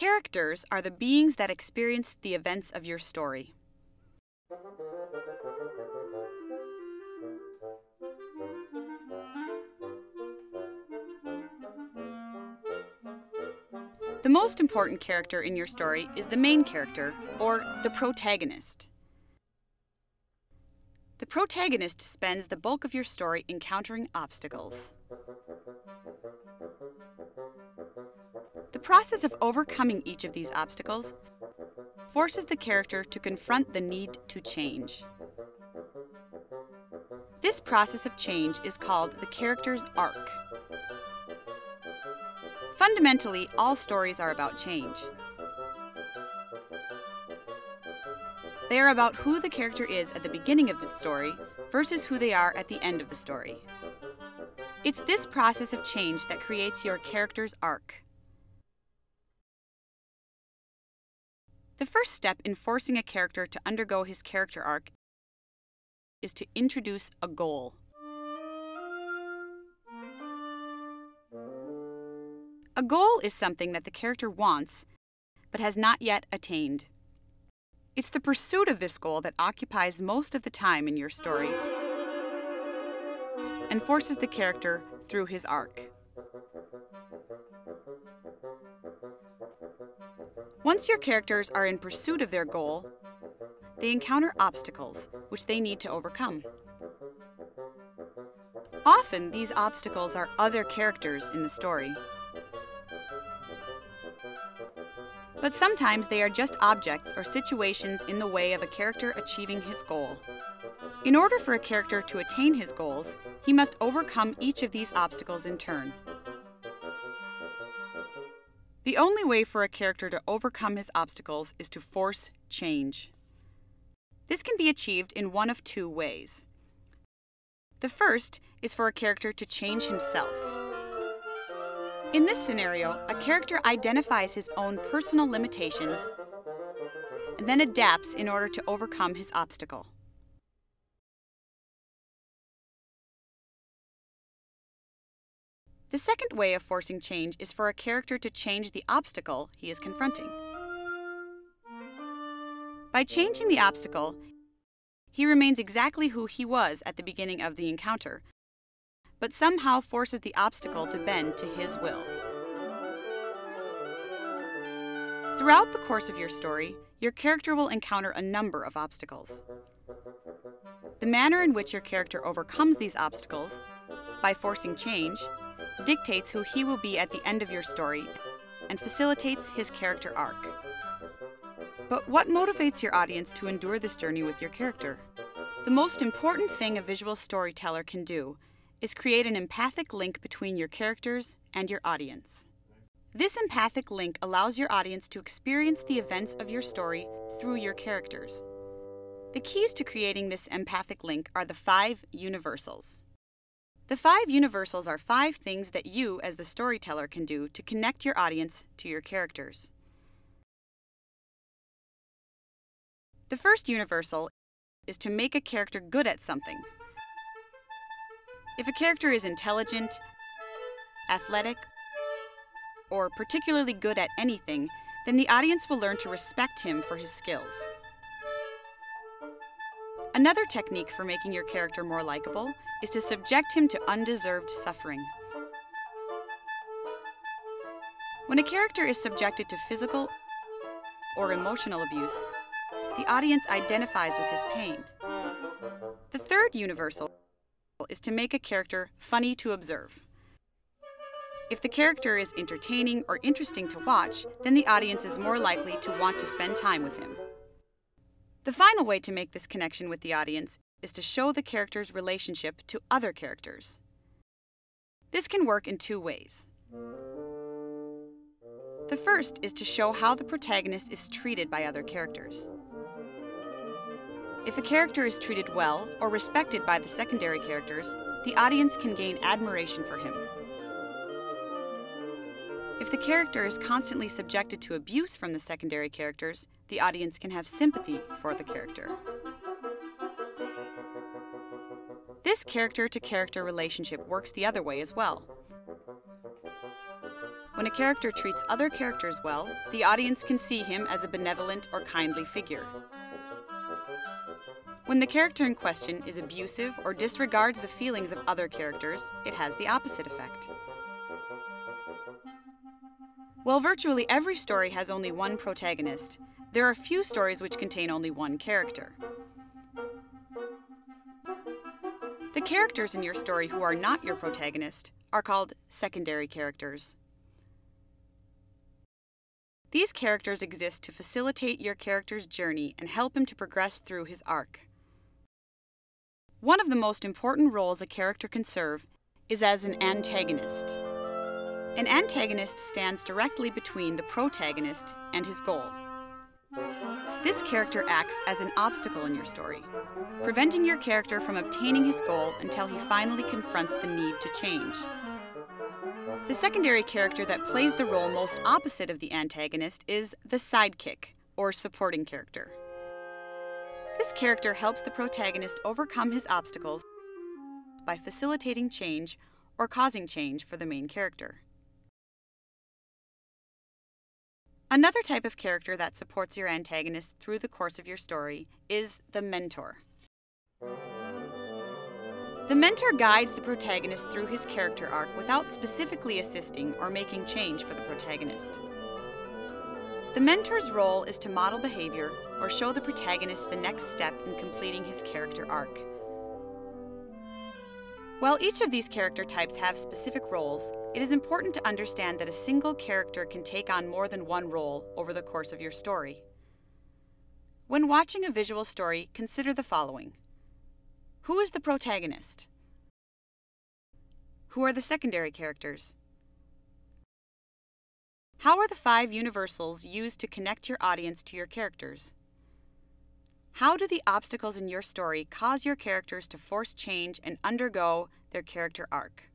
Characters are the beings that experience the events of your story. The most important character in your story is the main character, or the protagonist. The protagonist spends the bulk of your story encountering obstacles. The process of overcoming each of these obstacles forces the character to confront the need to change. This process of change is called the character's arc. Fundamentally, all stories are about change. They are about who the character is at the beginning of the story versus who they are at the end of the story. It's this process of change that creates your character's arc. The first step in forcing a character to undergo his character arc is to introduce a goal. A goal is something that the character wants, but has not yet attained. It's the pursuit of this goal that occupies most of the time in your story and forces the character through his arc. Once your characters are in pursuit of their goal, they encounter obstacles, which they need to overcome. Often, these obstacles are other characters in the story. But sometimes they are just objects or situations in the way of a character achieving his goal. In order for a character to attain his goals, he must overcome each of these obstacles in turn. The only way for a character to overcome his obstacles is to force change. This can be achieved in one of two ways. The first is for a character to change himself. In this scenario, a character identifies his own personal limitations and then adapts in order to overcome his obstacle. The second way of forcing change is for a character to change the obstacle he is confronting. By changing the obstacle, he remains exactly who he was at the beginning of the encounter, but somehow forces the obstacle to bend to his will. Throughout the course of your story, your character will encounter a number of obstacles. The manner in which your character overcomes these obstacles, by forcing change, dictates who he will be at the end of your story and facilitates his character arc. But what motivates your audience to endure this journey with your character? The most important thing a visual storyteller can do is create an empathic link between your characters and your audience. This empathic link allows your audience to experience the events of your story through your characters. The keys to creating this empathic link are the 5 universals. The 5 universals are 5 things that you, as the storyteller, can do to connect your audience to your characters. The first universal is to make a character good at something. If a character is intelligent, athletic, or particularly good at anything, then the audience will learn to respect him for his skills. Another technique for making your character more likable is to subject him to undeserved suffering. When a character is subjected to physical or emotional abuse, the audience identifies with his pain. The third universal is to make a character funny to observe. If the character is entertaining or interesting to watch, then the audience is more likely to want to spend time with him. The final way to make this connection with the audience is to show the character's relationship to other characters. This can work in 2 ways. The first is to show how the protagonist is treated by other characters. If a character is treated well or respected by the secondary characters, the audience can gain admiration for him. If the character is constantly subjected to abuse from the secondary characters, the audience can have sympathy for the character. This character-to-character relationship works the other way as well. When a character treats other characters well, the audience can see him as a benevolent or kindly figure. When the character in question is abusive or disregards the feelings of other characters, it has the opposite effect. While virtually every story has only one protagonist, there are few stories which contain only one character. The characters in your story who are not your protagonist are called secondary characters. These characters exist to facilitate your character's journey and help him to progress through his arc. One of the most important roles a character can serve is as an antagonist. An antagonist stands directly between the protagonist and his goal. This character acts as an obstacle in your story, preventing your character from obtaining his goal until he finally confronts the need to change. The secondary character that plays the role most opposite of the antagonist is the sidekick, or supporting character. This character helps the protagonist overcome his obstacles by facilitating change or causing change for the main character. Another type of character that supports your antagonist through the course of your story is the mentor. The mentor guides the protagonist through his character arc without specifically assisting or making change for the protagonist. The mentor's role is to model behavior or show the protagonist the next step in completing his character arc. While each of these character types have specific roles, it is important to understand that a single character can take on more than one role over the course of your story. When watching a visual story, consider the following. Who is the protagonist? Who are the secondary characters? How are the 5 universals used to connect your audience to your characters? How do the obstacles in your story cause your characters to force change and undergo their character arc?